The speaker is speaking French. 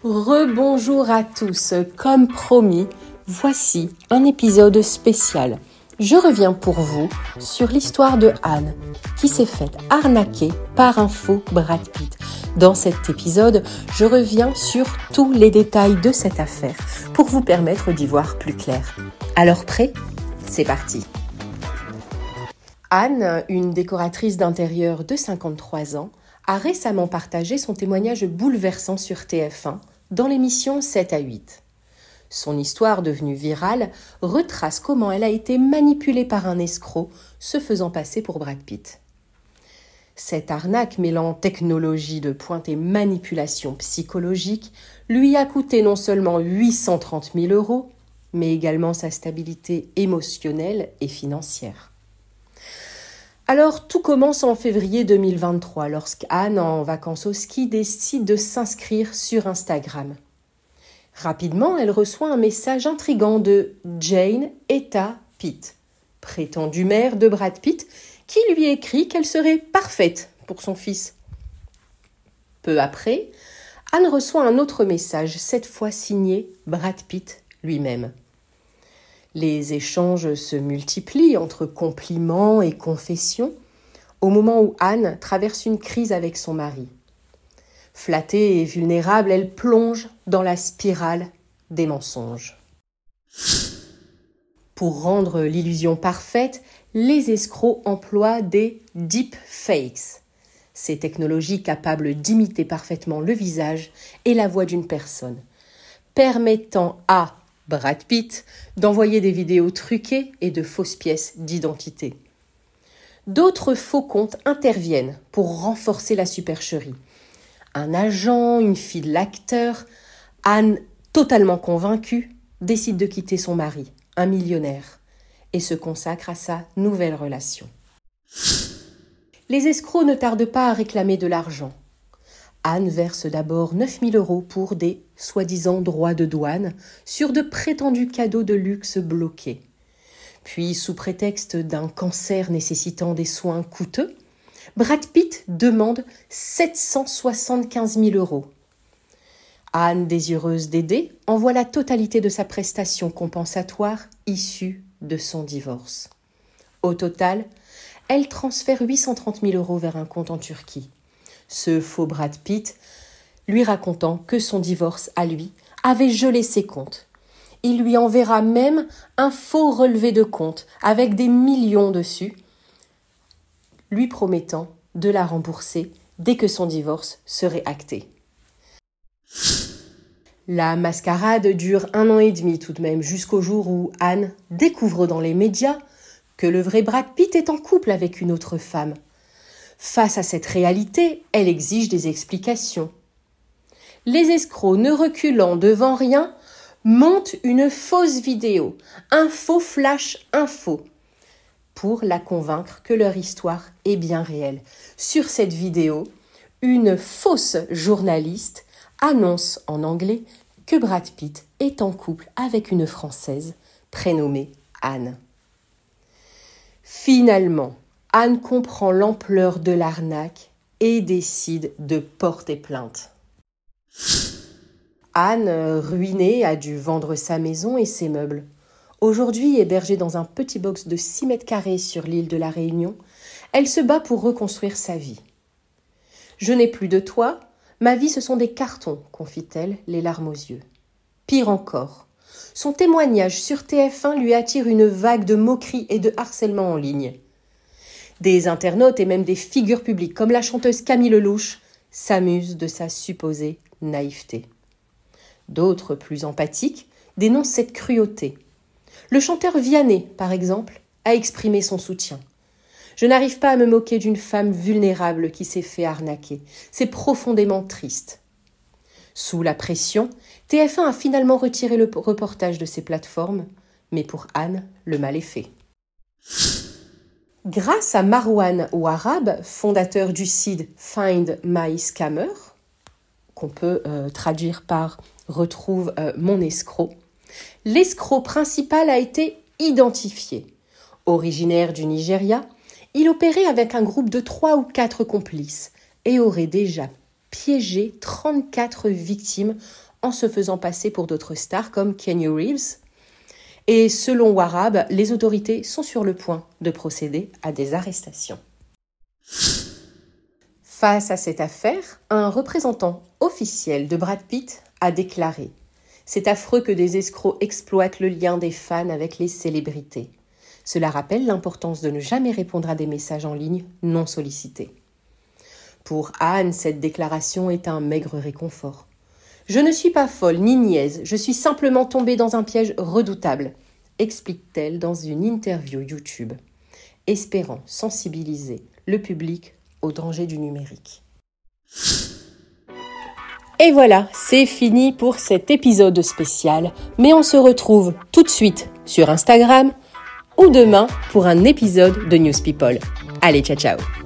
Rebonjour à tous, comme promis, voici un épisode spécial. Je reviens pour vous sur l'histoire de Anne, qui s'est faite arnaquer par un faux Brad Pitt. Dans cet épisode, je reviens sur tous les détails de cette affaire pour vous permettre d'y voir plus clair. Alors prêt ? C'est parti. Anne, une décoratrice d'intérieur de 53 ans, a récemment partagé son témoignage bouleversant sur TF1 dans l'émission 7 à 8. Son histoire devenue virale retrace comment elle a été manipulée par un escroc se faisant passer pour Brad Pitt. Cette arnaque mêlant technologie de pointe et manipulation psychologique lui a coûté non seulement 830 000 €, mais également sa stabilité émotionnelle et financière. Alors, tout commence en février 2023, lorsqu'Anne, en vacances au ski, décide de s'inscrire sur Instagram. Rapidement, elle reçoit un message intrigant de Jane Etta Pitt, prétendue mère de Brad Pitt, qui lui écrit qu'elle serait parfaite pour son fils. Peu après, Anne reçoit un autre message, cette fois signé Brad Pitt lui-même. Les échanges se multiplient entre compliments et confessions au moment où Anne traverse une crise avec son mari. Flattée et vulnérable, elle plonge dans la spirale des mensonges. Pour rendre l'illusion parfaite, les escrocs emploient des deepfakes, ces technologies capables d'imiter parfaitement le visage et la voix d'une personne, permettant à Brad Pitt d'envoyer des vidéos truquées et de fausses pièces d'identité. D'autres faux comptes interviennent pour renforcer la supercherie. Un agent, une fille de l'acteur, Anne, totalement convaincue, décide de quitter son mari, un millionnaire, et se consacre à sa nouvelle relation. Les escrocs ne tardent pas à réclamer de l'argent. Anne verse d'abord 9 000 € pour des soi-disant droits de douane sur de prétendus cadeaux de luxe bloqués. Puis, sous prétexte d'un cancer nécessitant des soins coûteux, Brad Pitt demande 775 000 €. Anne, désireuse d'aider, envoie la totalité de sa prestation compensatoire issue de son divorce. Au total, elle transfère 830 000 € vers un compte en Turquie. Ce faux Brad Pitt lui racontant que son divorce à lui avait gelé ses comptes. Il lui enverra même un faux relevé de compte avec des millions dessus, lui promettant de la rembourser dès que son divorce serait acté. La mascarade dure 1 an et demi tout de même, jusqu'au jour où Anne découvre dans les médias que le vrai Brad Pitt est en couple avec une autre femme. Face à cette réalité, elle exige des explications. Les escrocs, ne reculant devant rien, montent une fausse vidéo, un faux flash info, pour la convaincre que leur histoire est bien réelle. Sur cette vidéo, une fausse journaliste annonce en anglais que Brad Pitt est en couple avec une Française prénommée Anne. Finalement, Anne comprend l'ampleur de l'arnaque et décide de porter plainte. Anne, ruinée, a dû vendre sa maison et ses meubles. Aujourd'hui hébergée dans un petit box de 6 mètres carrés sur l'île de la Réunion, elle se bat pour reconstruire sa vie. « Je n'ai plus de toit, ma vie ce sont des cartons », confie-t-elle, les larmes aux yeux. Pire encore, son témoignage sur TF1 lui attire une vague de moqueries et de harcèlement en ligne. Des internautes et même des figures publiques comme la chanteuse Camille Lelouch s'amusent de sa supposée naïveté. D'autres, plus empathiques, dénoncent cette cruauté. Le chanteur Vianney, par exemple, a exprimé son soutien. « Je n'arrive pas à me moquer d'une femme vulnérable qui s'est fait arnaquer. C'est profondément triste. » Sous la pression, TF1 a finalement retiré le reportage de ses plateformes, mais pour Anne, le mal est fait. Grâce à Marwan Ouarab, fondateur du site Find My Scammer, qu'on peut traduire par « Retrouve mon escroc », l'escroc principal a été identifié. Originaire du Nigeria, il opérait avec un groupe de 3 ou 4 complices et aurait déjà piégé 34 victimes en se faisant passer pour d'autres stars comme Keanu Reeves. Et selon Warab, les autorités sont sur le point de procéder à des arrestations. Face à cette affaire, un représentant officiel de Brad Pitt a déclaré « C'est affreux que des escrocs exploitent le lien des fans avec les célébrités. Cela rappelle l'importance de ne jamais répondre à des messages en ligne non sollicités. » Pour Anne, cette déclaration est un maigre réconfort. « Je ne suis pas folle ni niaise, je suis simplement tombée dans un piège redoutable », explique-t-elle dans une interview YouTube, espérant sensibiliser le public au danger du numérique. Et voilà, c'est fini pour cet épisode spécial, mais on se retrouve tout de suite sur Instagram ou demain pour un épisode de News People. Allez, ciao ciao!